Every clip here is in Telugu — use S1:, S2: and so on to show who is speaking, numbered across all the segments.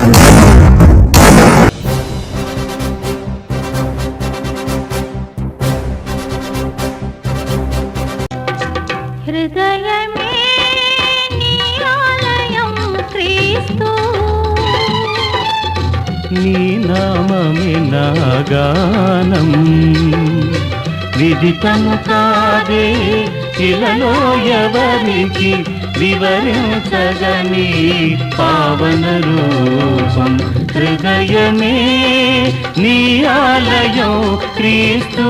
S1: హృదయమే నీ ఆలయం క్రీస్తు,
S2: నీ నామమే నా గానం, విదితము కాదే ఇలలో ఎవరికి వివరించగని పావన రూపం. హృదయమే నీ ఆలయం క్రీస్తు.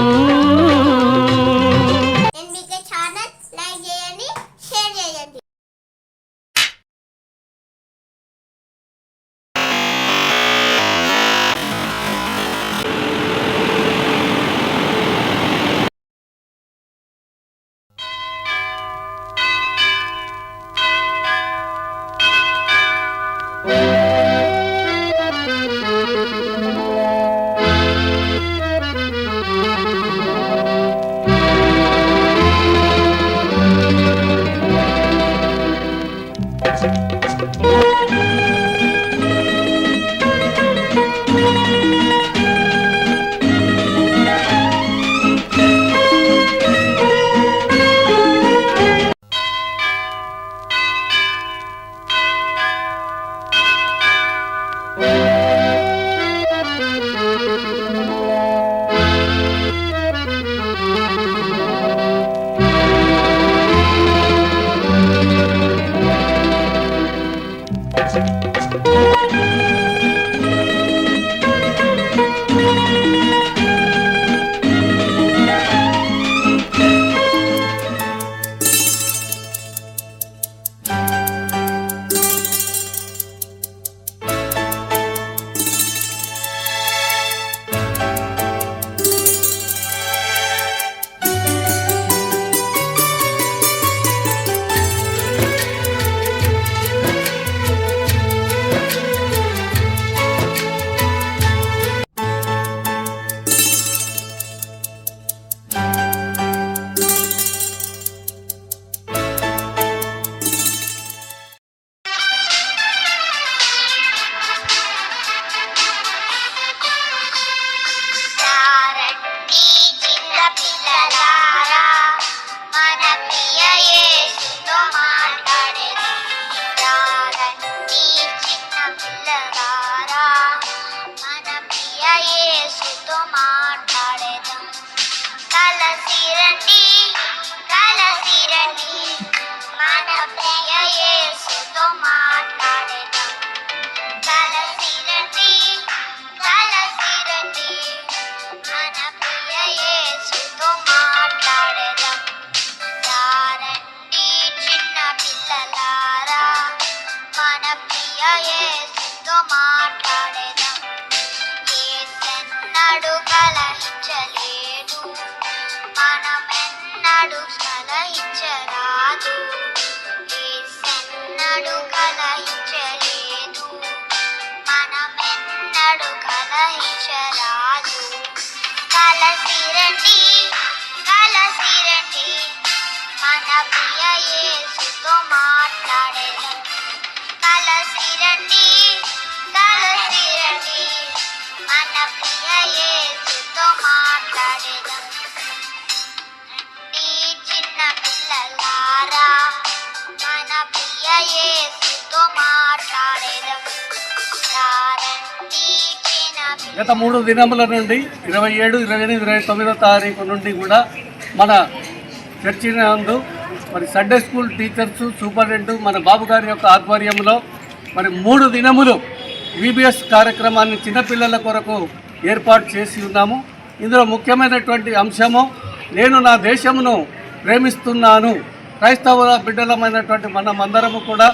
S3: గత 3 దినముల నుండి 27, 28, 29వ తారీఖు నుండి కూడా మన చర్చి నందు మరి సండే స్కూల్ టీచర్స్ సూపరింటెండెంట్ మన బాబు గారి యొక్క ఆధ్వర్యంలో మరి 3 దినములు విబిఎస్ కార్యక్రమాన్ని చిన్నపిల్లల కొరకు ఏర్పాటు చేసి ఉన్నాము. ఇందులో ముఖ్యమైనటువంటి అంశము నేను నా దేశమును ప్రేమిస్తున్నాను. క్రైస్తవ బిడ్డలమైనటువంటి మనమందరము కూడా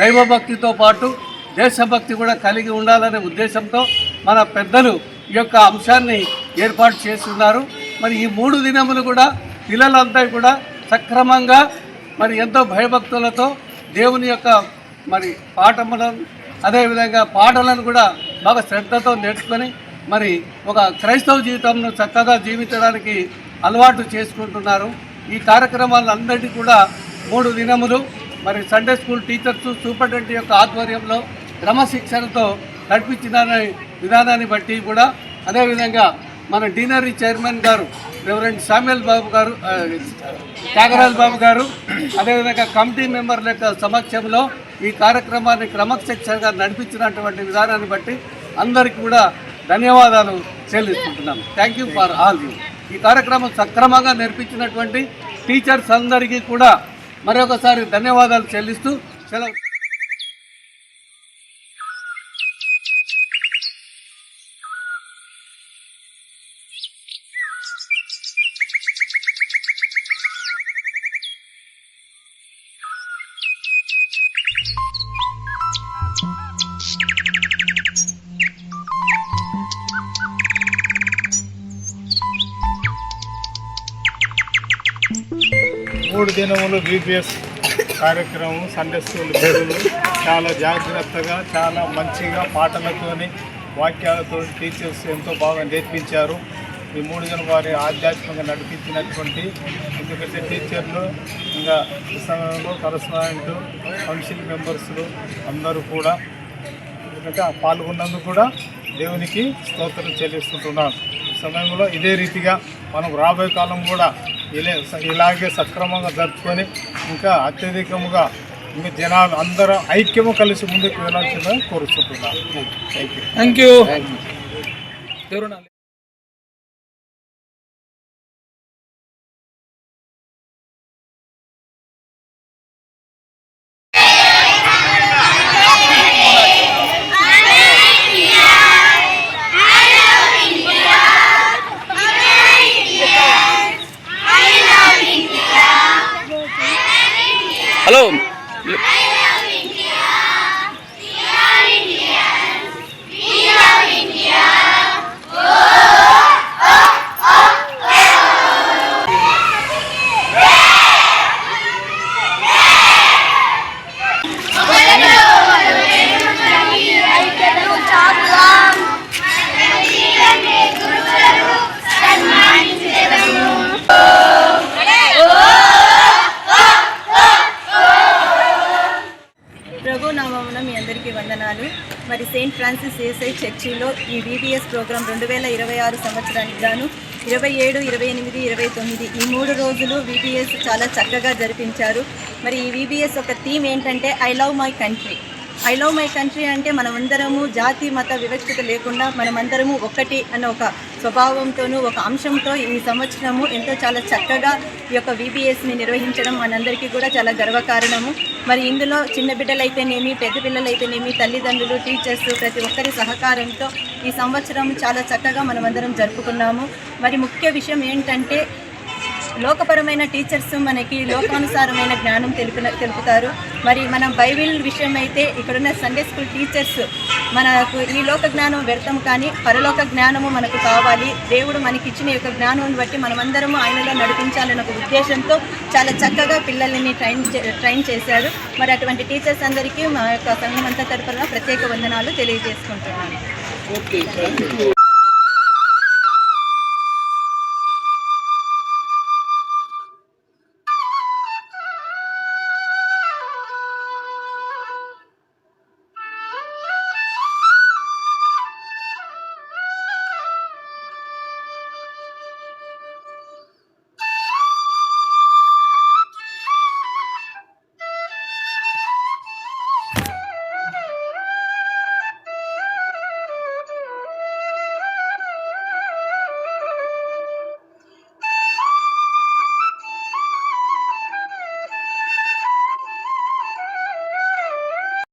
S3: దైవభక్తితో పాటు దేశభక్తి కూడా కలిగి ఉండాలనే ఉద్దేశంతో మన పెద్దలు ఈ యొక్క అంశాన్ని ఏర్పాటు చేస్తున్నారు. మరి ఈ 3 దినములు కూడా పిల్లలంతా కూడా సక్రమంగా మరి ఎంతో భయభక్తులతో దేవుని యొక్క మరి పాఠములను అదేవిధంగా పాటలను కూడా బాగా శ్రద్ధతో నేర్చుకొని మరి ఒక క్రైస్తవ జీవితంను చక్కగా జీవించడానికి అలవాటు చేసుకుంటున్నారు. ఈ కార్యక్రమాలన్నిటికీ కూడా 3 దినములు మరి సండే స్కూల్ టీచర్స్ సూపరింటెండెంట్ యొక్క ఆధ్వర్యంలో క్రమశిక్షణతో నడిపించిన విధానాన్ని బట్టి కూడా, అదేవిధంగా మన డీనరీ చైర్మన్ గారు రెవరెండ్ శామ్యుల్ బాబు గారు, త్యాగరాజ్ బాబు గారు, అదేవిధంగా కమిటీ మెంబర్ల యొక్క సమక్షంలో ఈ కార్యక్రమాన్ని క్రమశిక్షణగా నడిపించినటువంటి విధానాన్ని బట్టి అందరికీ కూడా ధన్యవాదాలు చెల్లిస్తుంటున్నాను. Thank you for all you. ఈ కార్యక్రమం సక్రమంగా నేర్పించినటువంటి టీచర్స్ అందరికీ కూడా మరొకసారి ధన్యవాదాలు చెల్లిస్తూ సెలవు.
S4: మూడు దినములు VBS కార్యక్రమం సండే స్కూల్ పిల్లలు చాలా జాగ్రత్తగా, చాలా మంచిగా పాటలతోని, వాక్యాలతో టీచర్స్ ఎంతో బాగా నేర్పించారు. ఈ 3 దినం వారి ఆధ్యాత్మికంగా నడిపించినటువంటి, ఎందుకంటే టీచర్లు ఇంకా సమయంలో కరస్పాండెంట్, కౌన్సిల్ మెంబర్స్లు అందరూ కూడా ఎందుకంటే పాల్గొన్నందుకు కూడా దేవునికి స్తోత్రం చెల్లిస్తుంటున్నాను. ఈ సమయంలో ఇదే రీతిగా మనం రాబోయే కాలం కూడా ఇలాగే సక్రమంగా జరుపుకొని ఇంకా అత్యధికముగా ఇంకా జనాలు అందరూ ఐక్యము కలిసి ముందుకు వెళ్ళాల్సిందని కోరుకుంటున్నాను. Thank you.
S5: హలో
S6: మీ అందరికీ వందనాలు. మరి సెయింట్ ఫ్రాన్సిస్ ఏసై చర్చిలో ఈ VBS ప్రోగ్రాం 2026 సంవత్సరానికి గాను 27, 28, 29 ఈ 3 రోజులు VBS చాలా చక్కగా జరిపించారు. మరి ఈ VBS ఒక థీమ్ ఏంటంటే I love my country. I love my country అంటే మనమందరము జాతి మత వివక్షత లేకుండా మనమందరము ఒకటి అన్న ఒక స్వభావంతోనూ ఒక అంశంతో ఈ సంవత్సరము ఎంతో చాలా చక్కగా ఈ యొక్క VBSని నిర్వహించడం మనందరికీ కూడా చాలా గర్వకారణము. మరి ఇందులో చిన్న బిడ్డలైతేనేమి, పెద్ద పిల్లలైతేనేమి, తల్లిదండ్రులు, టీచర్స్ ప్రతి ఒక్కరి సహకారంతో ఈ సంవత్సరం చాలా చక్కగా మనమందరం జరుపుకున్నాము. మరి ముఖ్య విషయం ఏంటంటే లోకపరమైన టీచర్స్ మనకి లోకానుసారమైన జ్ఞానం తెలుపుతారు. మరి మన బైబిల్ విషయం అయితే ఇక్కడున్న సండే స్కూల్ టీచర్స్ మనకు ఈ లోక జ్ఞానం వ్యర్థం కానీ పరలోక జ్ఞానము మనకు కావాలి. దేవుడు మనకి ఇచ్చిన యొక్క జ్ఞానం బట్టి మనమందరము ఆయనలో నడిపించాలన్న ఒక ఉద్దేశంతో చాలా చక్కగా పిల్లల్ని ట్రైన్ చేశారు. మరి అటువంటి టీచర్స్ అందరికీ మా యొక్క సంఘం అంతా తరపున ప్రత్యేక వందనాలు తెలియజేసుకుంటున్నాను.